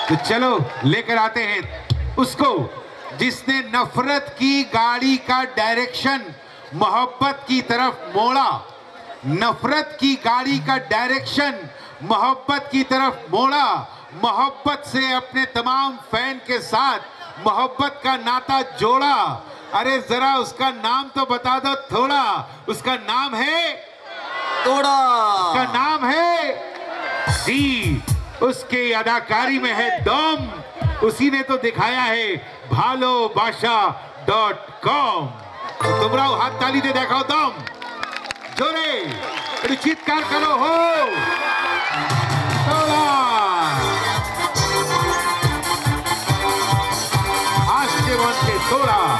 तो चलो लेकर आते हैं उसको जिसने नफरत की गाड़ी का डायरेक्शन मोहब्बत की तरफ मोड़ा। नफरत की गाड़ी का डायरेक्शन मोहब्बत की तरफ मोड़ा। मोहब्बत से अपने तमाम फैन के साथ मोहब्बत का नाता जोड़ा। अरे जरा उसका नाम तो बता दो थोड़ा। उसका नाम है तोड़ा। उसका नाम है जी। उसके अदाकारी में है दम। उसी ने तो दिखाया है ভালোবাসা.com। তোমরাও হাত তালিতে দেখাও দম জোরে একটু চিৎকার করো হো তোলা আসছে মঞ্চে তোলা।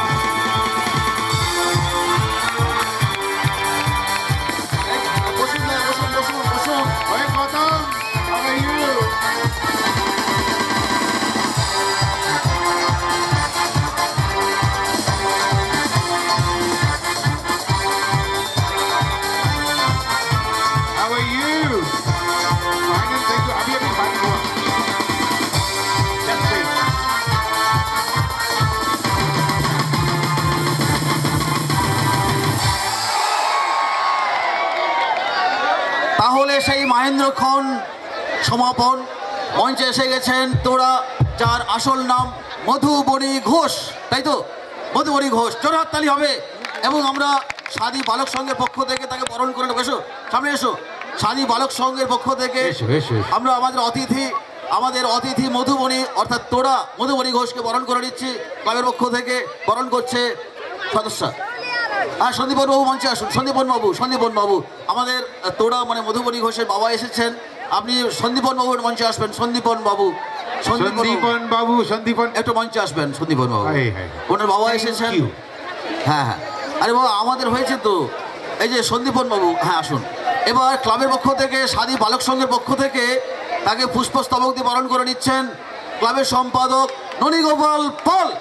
Oye, Cotton, how are you? How are you? Fine and thank you. Abhi abhi fine हुआ. That's it. তাহলে সেই মহেন্দ্রক্ষণ সমাপন মঞ্চে এসে গেছেন তোরা, যার আসল নাম মধুবনী ঘোষ, তাই তো? মধুবনী ঘোষ, জোরে হাততালি হবে। এবং আমরা সাদী বালক সংঘের পক্ষ থেকে তাকে বরণ করে নেব। এসো সামনে এসো। সাদী বালক সংঘের পক্ষ থেকে এসো, এসো, এসো। আমরা আমাদের অতিথি মধুবনী অর্থাৎ তোরা মধুবনী ঘোষকে বরণ করে নিচ্ছি। ক্লাবের পক্ষ থেকে বরণ করছে সদস্য। আর সন্দীপন বাবু মঞ্চে আসুন। সন্দীপন বাবু আমাদের তোড়া মানে মধুবনী ঘোষের বাবা এসেছেন। আপনি সন্দীপন বাবুর মঞ্চে আসবেন। সন্দীপন বাবু একটু মঞ্চে আসবেন। সন্দীপন বাবু হাই, হাই। ওনার বাবা এসেছেন। Thank you. হ্যাঁ হ্যাঁ, আরে বাবা আমাদের হয়েছে তো। এই যে সন্দীপন বাবু, হ্যাঁ আসুন। এবার ক্লাবের পক্ষ থেকে সাদী বালক সংঘের পক্ষ থেকে তাকে পুষ্পস্তবক দিয়ে বরণ করে নিচ্ছেন ক্লাবের সম্পাদক ননীগোপাল পাল।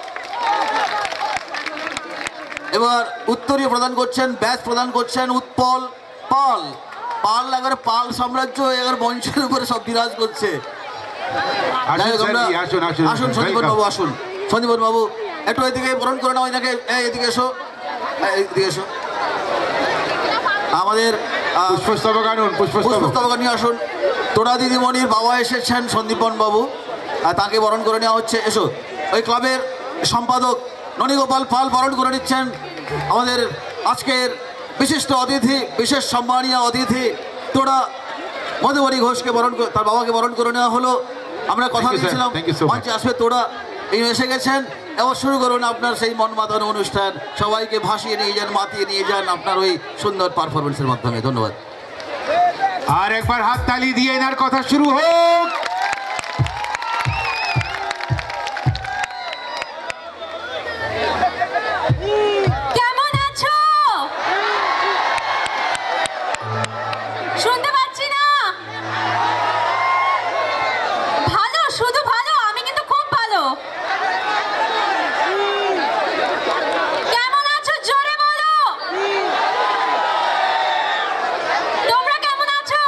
এবার উত্তরীয় প্রদান করছেন, ব্যাচ প্রদান করছেন উৎপল পাল। পাল এবার পাল সাম্রাজ্য এবার মঞ্চের উপরে সব বিরাজ করছে। যাই হোক, আমরা- আসুন সন্দীপন বাবু, আসুন সন্দীপন বাবু একটু এদিকে বরণ করে নাও এনাকে। এদিকে এসো, এদিকে এসো। আমাদের পুষ্পস্তবক আনুন, পুষ্পস্তবক। পুষ্পস্তবক নিয়ে আসুন। তোরা দিদিমণির বাবা এসেছেন সন্দীপন বাবু, আর তাকে বরণ করে নেওয়া হচ্ছে। এসো। ওই ক্লাবের সম্পাদক ননীগোপাল পাল বরণ করে নিচ্ছেন আমাদের আজকের বিশিষ্ট অতিথি, বিশেষ সম্মানীয় অতিথি তোরা মধুবনী ঘোষকে তার বাবাকে বরণ করে নেওয়া হলো। আমরা কথা Thank you, sir. দিয়েছিলাম Thank you so much. মঞ্চে আসবে তোরা, এই এসে গেছেন। এবার শুরু করুন আপনার সেই মন মাতানো অনুষ্ঠান। সবাইকে ভাসিয়ে নিয়ে যান, মাতিয়ে নিয়ে যান আপনার ওই সুন্দর পারফরমেন্সের মাধ্যমে। ধন্যবাদ। আর একবার হাত তালি দিয়ে এনার কথা শুরু হোক। কেমন আছো? শুনতে পাচ্ছি না। ভালো, শুধু ভালো? আমি কিন্তু খুব ভালো। কেমন আছো জোরে বলো। তোমরা কেমন আছো?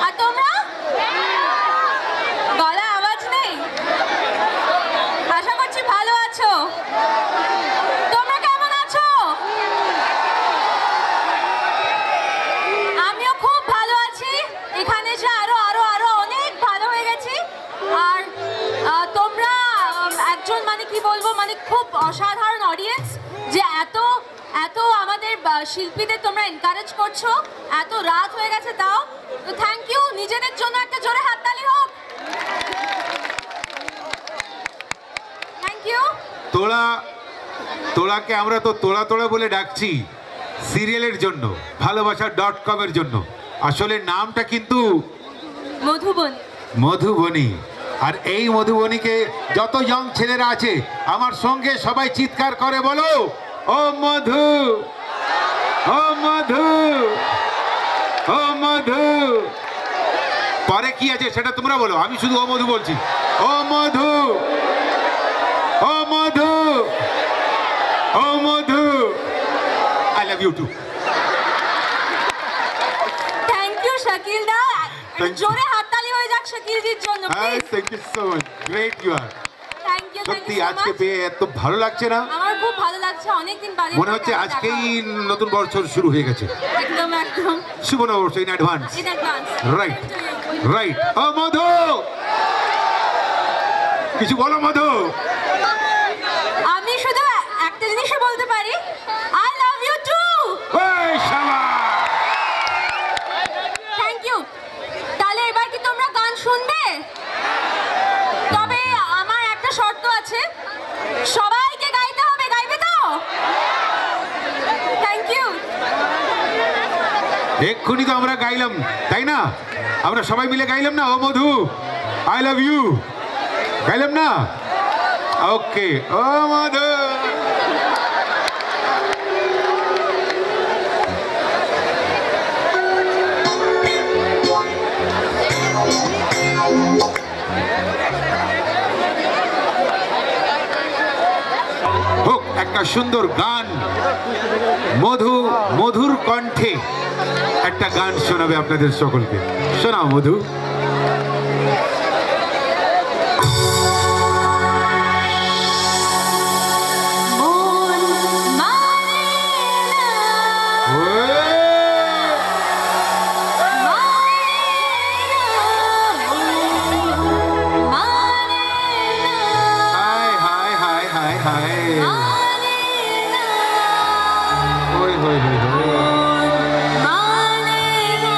আর তোমরা? গলায় আওয়াজ নেই? আশা করছি ভালো আছো। তোমরা কেমন আছো? আমিও খুব ভালো আছি। এখানে এসে আরো আরো আরো অনেক ভালো হয়ে গেছি। আর তোমরা একজন মানে কি বলবো, মানে খুব অসাধারণ অডিয়েন্স, যে এত এত আমাদের শিল্পীদের তোমরা এনকারেজ করছো। এত রাত হয়ে গেছে তাও। তো থ্যাংক ইউ। নিজেদের জন্য একটা জোরে হাততালি হোক। Thank you. তোড়াকে আমরা তো তোড়া তোড়া বলে ডাকছি সিরিয়ালের জন্য, ভালোবাসা.com এর জন্য। আসলে নামটা কিন্তু মধুবনী। মধুবনী। আর এই মধুবনীকে যত ইয়ং ছেলেরা আছে আমার সঙ্গে সবাই চিৎকার করে বলো, ও মধু, ও মধু, ও মধু। পরে কি আছে সেটা তোমরা বলো, আমি শুধু ও মধু বলছি। ও মধু, ও মধু, ও Madhu. I love you too. Thank you Shakil দা। Thank you. জোরে হাততালি হয়ে যাক শাকিলজির জন্য হ্যাঁ, please. Thank you so much, great you are. Thank you সত্যি সো আজকে মাচ। পেয়ে এত ভালো লাগছে না? আমার খুব ভালো লাগছে, অনেকদিন বাদে মনে হচ্ছে দেখা আজকেই হলো। নতুন বছর শুরু হয়ে গেছে। একদম একদম শুভ নববর্ষ in advance. In advance. Right right. ও মধু, কিছু বলো মধু। আমি শুধু একটা জিনিসই বলতে পারি, আই লাভ ইউ টু। ওই শাবাশ। Thank you. তাহলে এবার কি তোমরা গান শুনবে? তবে আমার একটা শর্ত আছে, সবাইকে গাইতে হবে, গাইবে তো? Thank you. এক্ষুনি তো আমরা গাইলাম, তাই না? আমরা সবাই মিলে গাইলাম না, ও মধু আই লাভ ইউ, গাইলাম না? ওকে, ও মধু। হোক একটা সুন্দর গান, মধু মধুর কণ্ঠে একটা গান শোনাবে আপনাদের সকলকে। শোনাও মধু। মন মানে না, মানে না, হায় হায় হায় হায় হায়, মানে না, ওই হই হই হই। মানে না।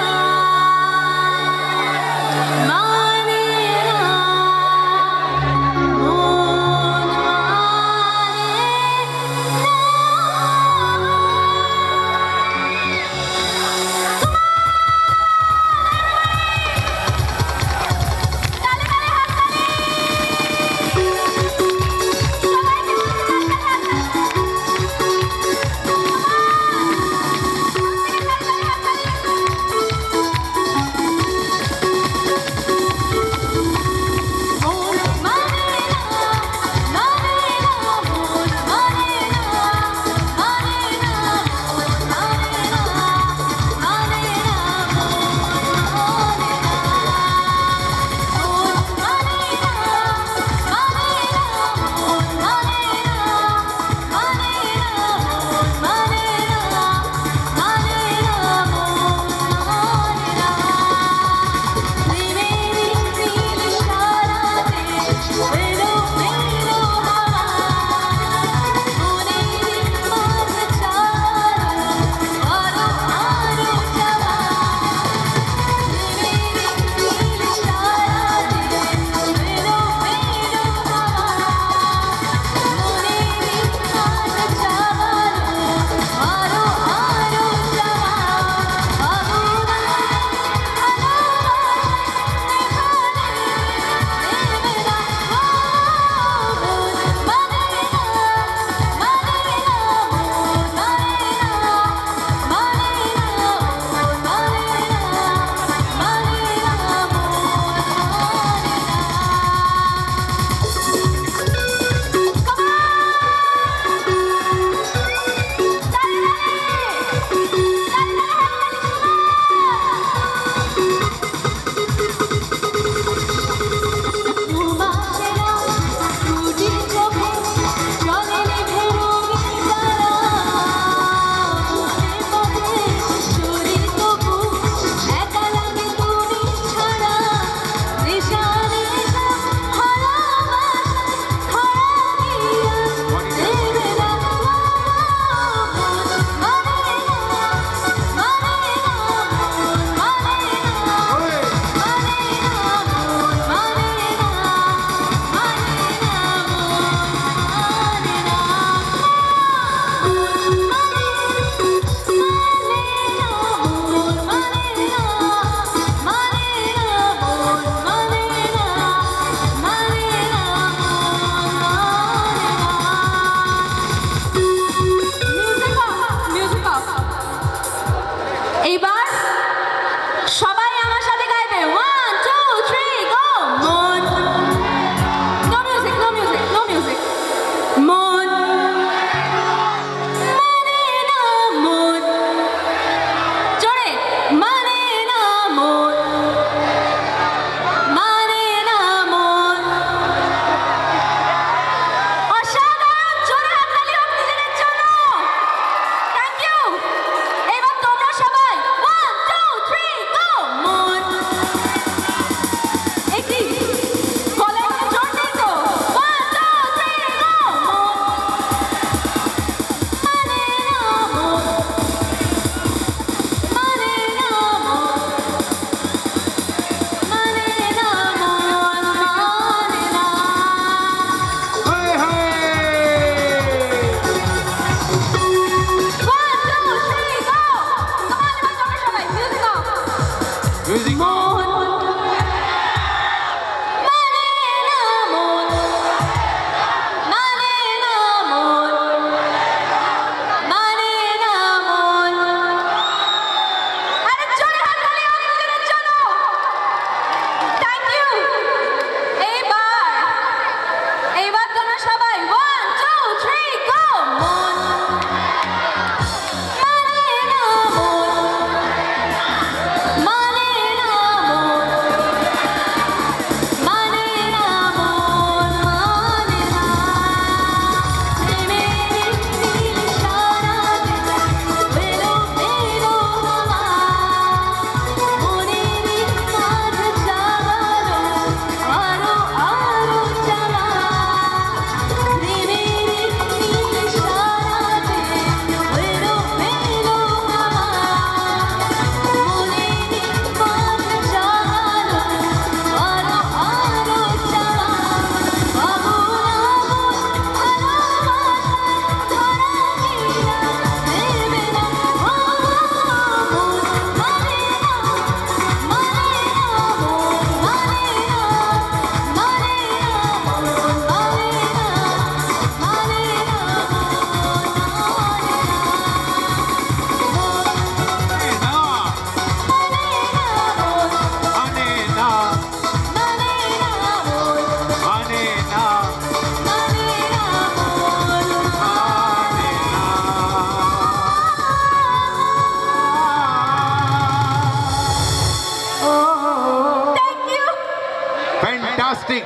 फैंटास्टिक।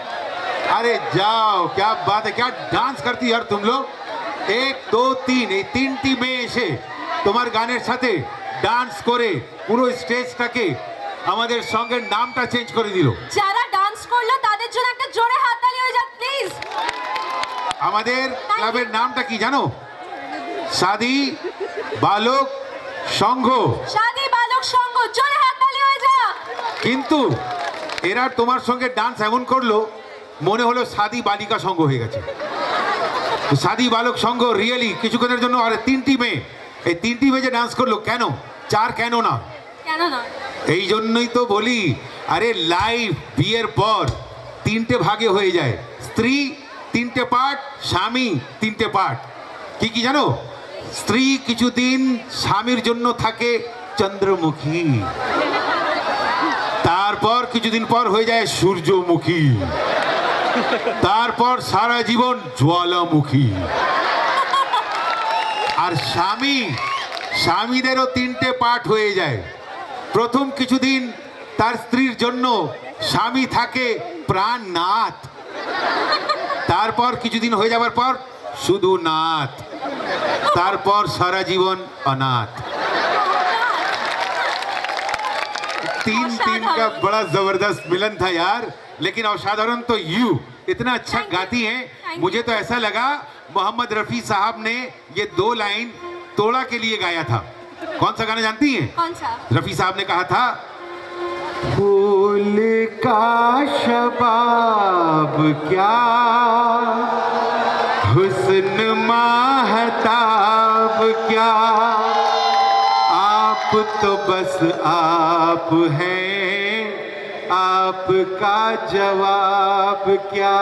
अरे जाओ, क्या बात है, क्या डांस करती यार तुम लोग। 1 2 3 এই তিনটি মেয়ে এসে তোমার গানের সাথে ডান্স করে পুরো স্টেজটাকে আমাদের সঙ্গের নামটা চেঞ্জ করে দিল। যারা ডান্স করলো তাদের জন্য একটা জোরে হাততালি হয়ে যাক প্লিজ। আমাদের ক্লাবের নামটা কি জানো? সাদি বালক সংঘ। শাদি বালক সংঘ, জোরে হাততালি হয়ে যাক। কিন্তু এরা তোমার সঙ্গে ডান্স এমন করলো মনে হলো সাদি বালিকা সংঘ হয়ে গেছে। তো সাদি বালক সংঘ রিয়েলি কিছুক্ষণের জন্য, আরে তিনটি মেয়ে, এই তিনটি মেয়ে যে ডান্স করলো, কেন 4 কেন না? কেন না? এই জন্যই তো বলি, আরে লাইফ বিয়ের পর 3টে ভাগে হয়ে যায়। স্ত্রী 3টে পার্ট, স্বামী 3টে পার্ট। কি কি জানো? স্ত্রী কিছুদিন স্বামীর জন্য থাকে চন্দ্রমুখী, তারপর কিছুদিন পর হয়ে যায় সূর্যমুখী, তারপর সারা জীবন জ্বালামুখী। আর স্বামীদেরও 3টে পার্ট হয়ে যায়। প্রথম কিছুদিন তার স্ত্রীর জন্য স্বামী থাকে প্রাণনাথ, তারপর কিছুদিন হয়ে যাবার পর শুধু নাথ, তারপর সারা জীবন অনাথ। 3 का बड़ा जबरदस्त मिलन था यार। लेकिन असाधारण तो यू इतना अच्छा गाती हैं, मुझे तो ऐसा लगा मोहम्मद रफी साहब ने ये 2 लाइन तोड़ा के लिए गाया था। कौन सा गाना जानती हैं? कौन सा? रफी साहब ने कहा था, फूल का शबाब क्या, हुस्न महताब क्या, आप तो बस आप हैं, आपका जवाब क्या,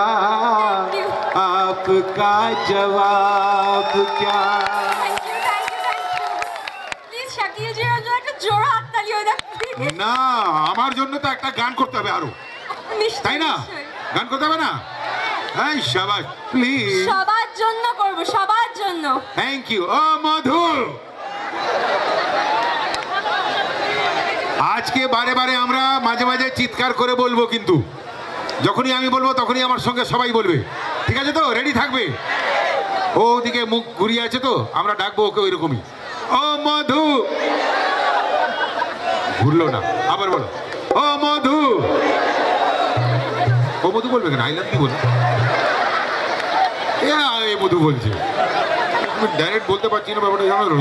आपका जवाब क्या। প্লিজ শাকিল জির জন্য একটা জোরে হাততালি হয়ে যাক। না, আমার জন্য তো একটা গান করতে হবে আরো, নিশ্চয়ই, তাই না? নিশ্চয়ই। গান করতে হবে না? হ্যাঁ, শাবাশ, প্লিজ। সবার জন্য করব, সবার জন্য। Thank you. ও মধু, আজকে বারে বারে আমরা মাঝে মাঝে চিৎকার করে বলবো, কিন্তু যখনই আমি বলবো তখনই আমার সঙ্গে সবাই বলবে। ঠিক আছে তো? রেডি থাকবে? ও ওদিকে মুখ ঘুরিয়ে আছে তো, আমরা ডাকবো ওকে ওই রকমই। ও মধু, ঘুরলো না, আবার বলো, ও মধু। ও মধু বলবে কেন? আই লাভ ইউ বলো। এ মধু বলছে, আমি ডাইরেক্ট বলতে পারছি না ব্যাপারটা, জানো?